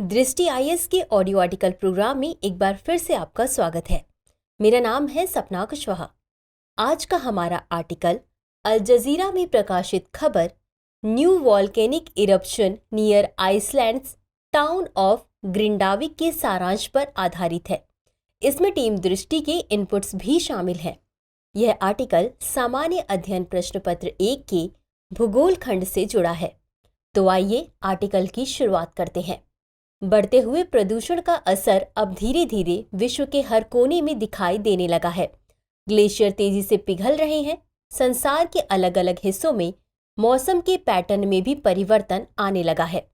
दृष्टि आईएएस के audio article programme में एक बार फिर से आपका स्वागत है। मेरा नाम है सपना कुशवाहा। आज का हमारा आर्टिकल अल जजीरा में प्रकाशित खबर new volcanic eruption near islands town of Grindavik के सारांश पर आधारित है। इसमें टीम दृष्टि के इनपुट्स भी शामिल हैं। यह आर्टिकल सामान्य अध्ययन प्रश्न पत्र 1 के भूगोल खंड से जुड़ा है। तो आइए आर्टिकल की शुरुआत करते हैं। बढ़ते हुए प्रदूषण का असर अब धीरे धीरे विश्व के हर कोने में दिखाई देने लगा है। ग्लेशियर तेजी से पिघल रहे हैं। संसार के अलग अलग हिस्सों में मौसम के पैटर्न में भी परिवर्तन आने लगा है।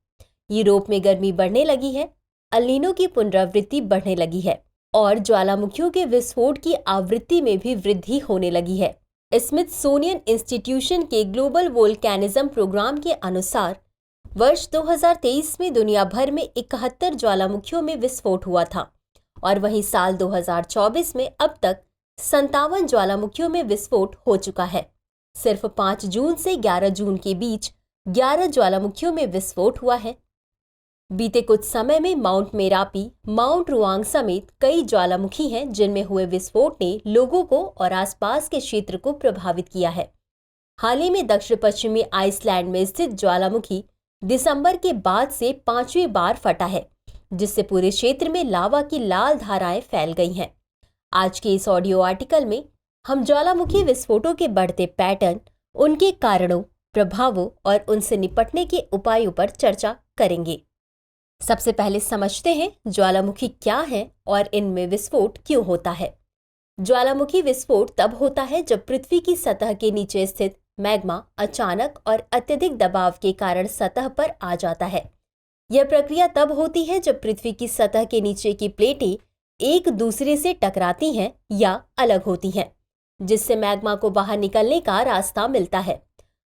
यूरोप में गर्मी बढ़ने लगी है, अल नीनो की पुनरावृत्ति बढ़ने लगी है और ज्वालामुखियों के विस्फोट की आवृत्ति में भी वृद्धि होने लगी है। स्मिथसोनियन इंस्टीट्यूशन के ग्लोबल वोल्केनिज्म प्रोग्राम के अनुसार वर्ष 2023 में दुनिया भर में 71 ज्वालामुखियों में विस्फोट हुआ था और वहीं साल 2024 में अब तक 57 ज्वालामुखियों में विस्फोट हो चुका है। सिर्फ 5 जून से 11 जून के बीच 11 ज्वालामुखियों में विस्फोट हुआ है। बीते कुछ समय में माउंट मेरापी, माउंट रुआंग समेत कई ज्वालामुखी हैं जिनमें हुए विस्फोट ने लोगों को और आसपास के क्षेत्र को प्रभावित किया है। हाल ही में दक्षिण पश्चिमी आइसलैंड में स्थित ज्वालामुखी दिसंबर के बाद से 5वीं बार फटा है, जिससे पूरे क्षेत्र में लावा की लाल धाराएं फैल गई हैं। आज के इस ऑडियो आर्टिकल में हम ज्वालामुखी विस्फोटों के बढ़ते पैटर्न, उनके कारणों, प्रभावों और उनसे निपटने के उपायों पर चर्चा करेंगे। सबसे पहले समझते हैं ज्वालामुखी क्या है और इनमें विस्फोट क्यों होता है। ज्वालामुखी विस्फोट तब होता है जब पृथ्वी की सतह के नीचे स्थित मैग्मा अचानक और अत्यधिक दबाव के कारण सतह पर आ जाता है। यह प्रक्रिया तब होती है जब पृथ्वी की सतह के नीचे की प्लेटें एक दूसरे से टकराती हैं या अलग होती हैं, जिससे मैग्मा को बाहर निकलने का रास्ता मिलता है।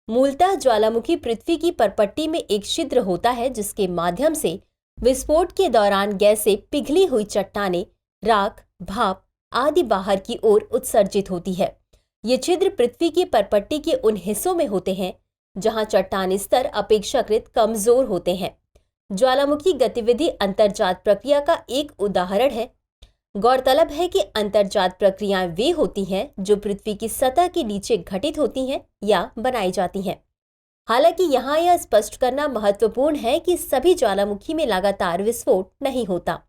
मूलतः ज्वालामुखी पृथ्वी की परपट्टी में एक छिद्र होता है जिसके माध्यम से विस्फोट के दौरान गैसें, पिघली हुई चट्टानें, राख, भाप आदि बाहर की ओर उत्सर्जित होती है। ये छिद्र पृथ्वी की परपट्टी के उन हिस्सों में होते हैं जहां चट्टानी स्तर अपेक्षाकृत कमजोर होते हैं। ज्वालामुखी गतिविधि अंतर्जात प्रक्रिया का एक उदाहरण है। गौरतलब है कि अंतर्जात प्रक्रियाएं वे होती हैं जो पृथ्वी की सतह के नीचे घटित होती हैं या बनाई जाती हैं। हालांकि यहाँ यह स्पष्ट करना महत्वपूर्ण है कि सभी ज्वालामुखी में लगातार विस्फोट नहीं होता।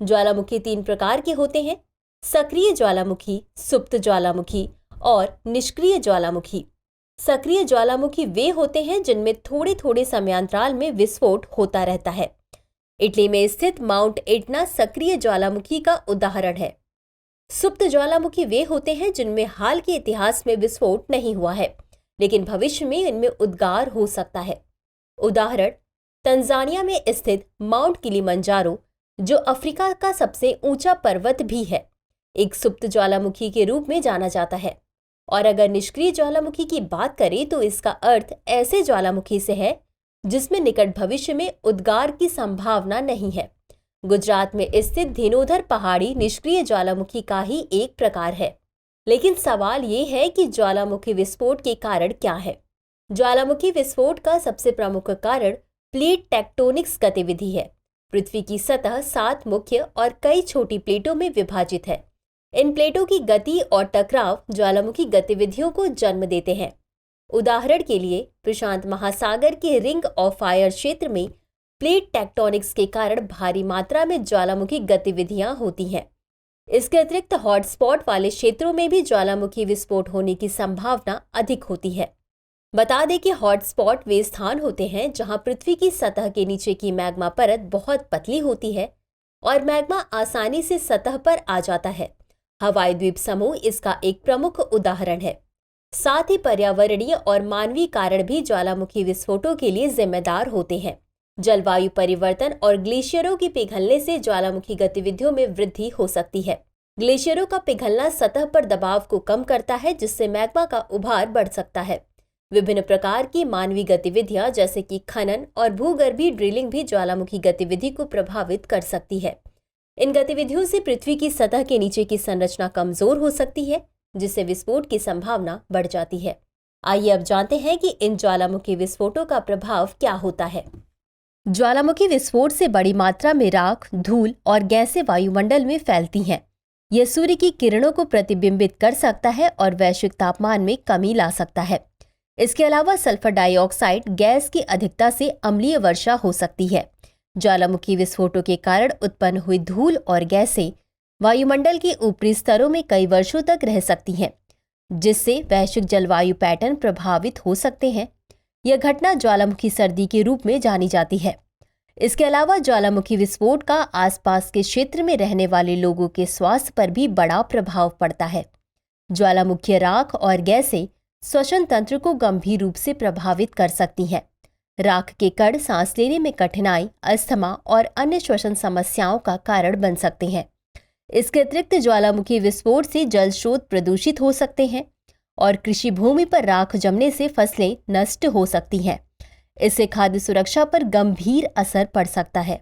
ज्वालामुखी 3 प्रकार के होते हैं: सक्रिय ज्वालामुखी, सुप्त ज्वालामुखी और निष्क्रिय ज्वालामुखी। सक्रिय ज्वालामुखी वे होते हैं जिनमें थोड़े थोड़े समयांतराल में विस्फोट होता रहता है। इटली में स्थित माउंट एटना सक्रिय ज्वालामुखी का उदाहरण है। सुप्त ज्वालामुखी वे होते हैं जिनमें हाल के इतिहास में विस्फोट नहीं हुआ है, लेकिन भविष्य में इनमें उद्गार हो सकता है। उदाहरण: तंजानिया में स्थित माउंट किलिमंजारो, जो अफ्रीका का सबसे ऊंचा पर्वत भी है, एक सुप्त ज्वालामुखी के रूप में जाना जाता है। और अगर निष्क्रिय ज्वालामुखी की बात करें तो इसका अर्थ ऐसे ज्वालामुखी से है जिसमें निकट भविष्य में उद्गार की संभावना नहीं है। गुजरात में स्थित धेनुधर पहाड़ी निष्क्रिय ज्वालामुखी का ही एक प्रकार है। लेकिन सवाल ये है कि ज्वालामुखी विस्फोट के कारण क्या है। ज्वालामुखी विस्फोट का सबसे प्रमुख कारण प्लेट टेक्टोनिक्स गतिविधि है। पृथ्वी की सतह 7 मुख्य और कई छोटी प्लेटों में विभाजित है। इन प्लेटों की गति और टकराव ज्वालामुखी गतिविधियों को जन्म देते हैं। उदाहरण के लिए प्रशांत महासागर के रिंग ऑफ फायर क्षेत्र में प्लेट टेक्टोनिक्स के कारण भारी मात्रा में ज्वालामुखी गतिविधियां होती हैं। इसके अतिरिक्त हॉटस्पॉट वाले क्षेत्रों में भी ज्वालामुखी विस्फोट होने की संभावना अधिक होती है। बता दें कि हॉटस्पॉट वे स्थान होते हैं जहां पृथ्वी की सतह के नीचे की मैग्मा परत बहुत पतली होती है और मैग्मा आसानी से सतह पर आ जाता है। हवाई द्वीप समूह इसका एक प्रमुख उदाहरण है। साथ ही पर्यावरणीय और मानवीय कारण भी ज्वालामुखी विस्फोटों के लिए जिम्मेदार होते हैं। जलवायु परिवर्तन और ग्लेशियरों के पिघलने से ज्वालामुखी गतिविधियों में वृद्धि हो सकती है। ग्लेशियरों का पिघलना सतह पर दबाव को कम करता है, जिससे मैग्मा का उभार बढ़ सकता है। विभिन्न प्रकार की मानवीय गतिविधियां जैसे कि खनन और भूगर्भीय ड्रिलिंग भी ज्वालामुखी गतिविधि को प्रभावित कर सकती है। इन गतिविधियों से पृथ्वी की सतह के नीचे की संरचना कमजोर हो सकती है, जिससे विस्फोट की संभावना बढ़ जाती है। आइए अब जानते हैं कि इन ज्वालामुखी विस्फोटों का प्रभाव क्या होता है। ज्वालामुखी विस्फोट से बड़ी मात्रा में राख, धूल और गैसें वायुमंडल में फैलती हैं। यह सूर्य की किरणों को प्रतिबिंबित कर सकता है और वैश्विक तापमान में कमी ला सकता है। इसके अलावा सल्फर डाइऑक्साइड गैस की अधिकता से अम्लीय वर्षा हो सकती है। ज्वालामुखी विस्फोटों के कारण उत्पन्न हुई धूल और गैसें वायुमंडल के ऊपरी स्तरों में कई वर्षों तक रह सकती हैं, जिससे वैश्विक जलवायु पैटर्न प्रभावित हो सकते हैं। यह घटना ज्वालामुखी सर्दी के रूप में जानी जाती है। इसके अलावा ज्वालामुखी विस्फोट का आसपास के क्षेत्र में रहने वाले लोगों के स्वास्थ्य पर भी बड़ा प्रभाव पड़ता है। ज्वालामुखीय राख और गैसें श्वसन तंत्र को गंभीर रूप से प्रभावित कर सकती हैं। राख के कण सांस लेने में कठिनाई, अस्थमा और अन्य श्वसन समस्याओं का कारण बन सकते हैं। इसके अतिरिक्त ज्वालामुखी विस्फोट से जल स्रोत प्रदूषित हो सकते हैं और कृषि भूमि पर राख जमने से फसलें नष्ट हो सकती हैं। इससे खाद्य सुरक्षा पर गंभीर असर पड़ सकता है।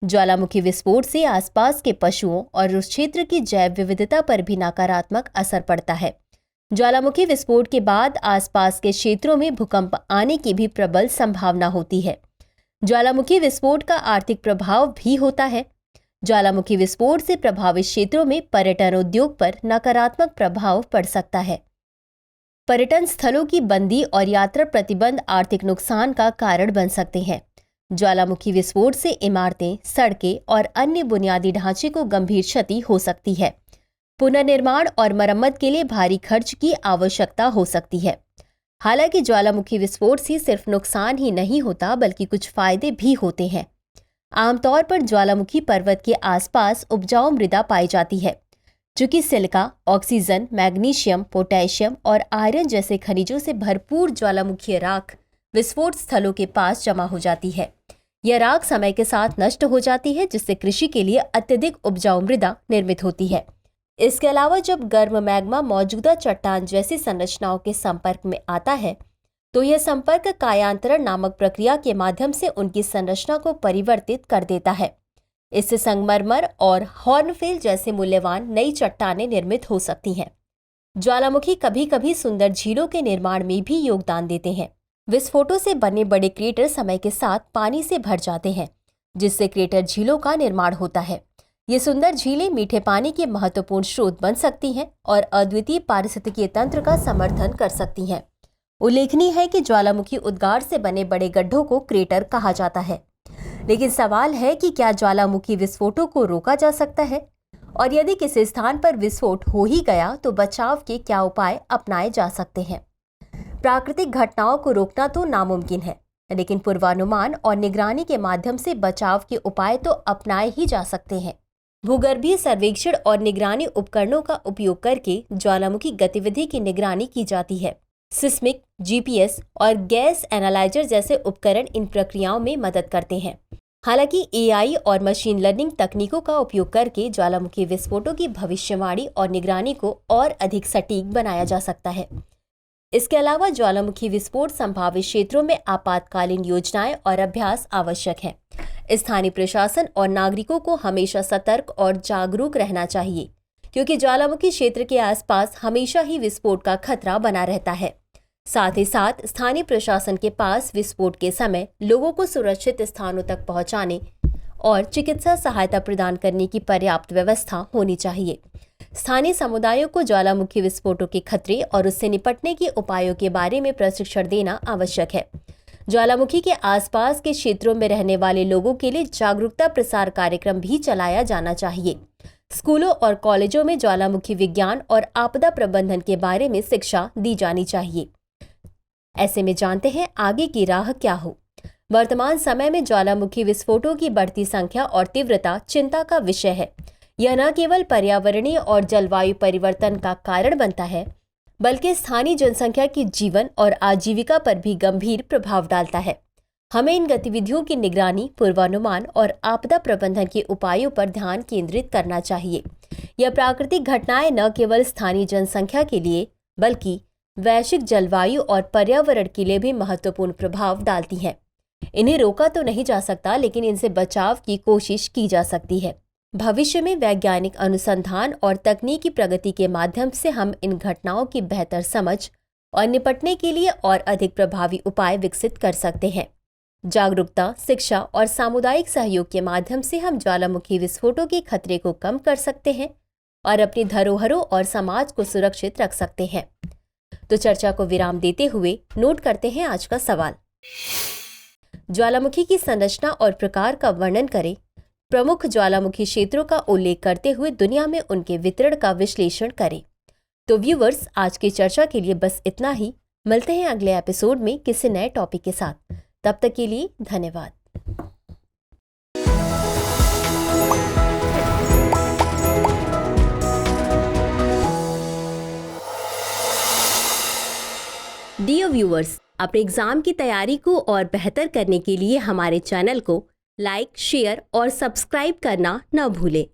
ज्वालामुखी विस्फोट से आसपास के पशुओं और उस क्षेत्र की जैव विविधता पर भी नकारात्मक असर पड़ता है। ज्वालामुखी विस्फोट के बाद आसपास के क्षेत्रों में भूकंप आने की भी प्रबल संभावना होती है। ज्वालामुखी विस्फोट का आर्थिक प्रभाव भी होता है। ज्वालामुखी विस्फोट से प्रभावित क्षेत्रों में पर्यटन उद्योग पर नकारात्मक प्रभाव पड़ सकता है। पर्यटन स्थलों की बंदी और यात्रा प्रतिबंध आर्थिक नुकसान का कारण बन सकते हैं। ज्वालामुखी विस्फोट से इमारतें, सड़कें और अन्य बुनियादी ढांचे को गंभीर क्षति हो सकती है। पुनर्निर्माण और मरम्मत के लिए भारी खर्च की आवश्यकता हो सकती है। हालांकि ज्वालामुखी विस्फोट से सिर्फ नुकसान ही नहीं होता, बल्कि कुछ फायदे भी होते हैं। आमतौर पर ज्वालामुखी पर्वत के आसपास उपजाऊ मृदा पाई जाती है, जो कि सिलिका, ऑक्सीजन, मैग्नीशियम, पोटेशियम और आयरन जैसे खनिजों से भरपूर ज्वालामुखीय राख विस्फोट स्थलों के पास जमा हो जाती है। यह राख समय के साथ नष्ट हो जाती है, जिससे कृषि के लिए अत्यधिक उपजाऊ मृदा निर्मित होती है। इसके अलावा जब गर्म मैग्मा मौजूदा चट्टान जैसी संरचनाओं के संपर्क में आता है, तो यह संपर्क कायांतरण नामक प्रक्रिया के माध्यम से उनकी संरचना को परिवर्तित कर देता है। इससे संगमरमर और हॉर्नफेल जैसे मूल्यवान नई चट्टानें निर्मित हो सकती हैं। ज्वालामुखी कभी कभी सुंदर झीलों के निर्माण में भी योगदान देते हैं। विस्फोटों से बने बड़े क्रेटर समय के साथ पानी से भर जाते हैं, जिससे क्रेटर झीलों का निर्माण होता है। ये सुंदर झीलें मीठे पानी के महत्वपूर्ण स्रोत बन सकती हैं और अद्वितीय पारिस्थितिकीय तंत्र का समर्थन कर सकती हैं। उल्लेखनीय है कि ज्वालामुखी उद्गार से बने बड़े गड्ढों को क्रेटर कहा जाता है। लेकिन सवाल है कि क्या ज्वालामुखी विस्फोटों को रोका जा सकता है, और यदि किसी स्थान पर विस्फोट हो ही गया तो बचाव के क्या उपाय अपनाए जा सकते हैं। प्राकृतिक घटनाओं को रोकना तो नामुमकिन है, लेकिन पूर्वानुमान और निगरानी के माध्यम से बचाव के उपाय तो अपनाए ही जा सकते हैं। भूगर्भीय सर्वेक्षण और निगरानी उपकरणों का उपयोग करके ज्वालामुखी गतिविधि की निगरानी की जाती है। सिस्मिक, जीपीएस और गैस एनालाइजर जैसे उपकरण इन प्रक्रियाओं में मदद करते हैं। हालांकि एआई और मशीन लर्निंग तकनीकों का उपयोग करके ज्वालामुखी विस्फोटों की भविष्यवाणी और निगरानी को और अधिक सटीक बनाया जा सकता है। इसके अलावा ज्वालामुखी विस्फोट संभावित क्षेत्रों में आपातकालीन योजनाएं और अभ्यास आवश्यक हैं। स्थानीय प्रशासन और नागरिकों को हमेशा सतर्क और जागरूक रहना चाहिए, क्योंकि ज्वालामुखी क्षेत्र के आसपास हमेशा ही विस्फोट का खतरा बना रहता है। साथ ही साथ स्थानीय प्रशासन के पास विस्फोट के समय लोगों को सुरक्षित स्थानों तक पहुंचाने और चिकित्सा सहायता प्रदान करने की पर्याप्त व्यवस्था होनी चाहिए। स्थानीय समुदायों को ज्वालामुखी विस्फोटों के खतरे और उससे निपटने के उपायों के बारे में प्रशिक्षण देना आवश्यक है। ज्वालामुखी के आसपास के क्षेत्रों में रहने वाले लोगों के लिए जागरूकता प्रसार कार्यक्रम भी चलाया जाना चाहिए। स्कूलों और कॉलेजों में ज्वालामुखी विज्ञान और आपदा प्रबंधन के बारे में शिक्षा दी जानी चाहिए। ऐसे में जानते हैं आगे की राह क्या हो। वर्तमान समय में ज्वालामुखी विस्फोटों की बढ़ती संख्या और तीव्रता चिंता का विषय है। यह न केवल पर्यावरणीय और जलवायु परिवर्तन का कारण बनता है, बल्कि स्थानीय जनसंख्या की जीवन और आजीविका पर भी गंभीर प्रभाव डालता है। हमें इन गतिविधियों की निगरानी, पूर्वानुमान और आपदा प्रबंधन के उपायों पर ध्यान केंद्रित करना चाहिए। यह प्राकृतिक घटनाएं न केवल स्थानीय जनसंख्या के लिए, बल्कि वैश्विक जलवायु और पर्यावरण के लिए भी महत्वपूर्ण प्रभाव डालती हैं। इन्हें रोका तो नहीं जा सकता, लेकिन इनसे बचाव की कोशिश की जा सकती है। भविष्य में वैज्ञानिक अनुसंधान और तकनीकी प्रगति के माध्यम से हम इन घटनाओं की बेहतर समझ और निपटने के लिए और अधिक प्रभावी उपाय विकसित कर सकते हैं। जागरूकता, शिक्षा और सामुदायिक सहयोग के माध्यम से हम ज्वालामुखी विस्फोटों के खतरे को कम कर सकते हैं और अपनी धरोहरों और समाज को सुरक्षित रख सकते हैं। तो चर्चा को विराम देते हुए नोट करते हैं आज का सवाल। ज्वालामुखी की संरचना और प्रकार का वर्णन करें। प्रमुख ज्वालामुखी क्षेत्रों का उल्लेख करते हुए दुनिया में उनके वितरण का विश्लेषण करें। तो व्यूवर्स, आज की चर्चा के लिए बस इतना ही। मिलते हैं अगले एपिसोड में किसी नए टॉपिक के साथ। तब तक के लिए धन्यवाद। डियर व्यूअर्स, अपने एग्जाम की तैयारी को और बेहतर करने के लिए हमारे चैनल को लाइक, शेयर और सब्सक्राइब करना न भूलें।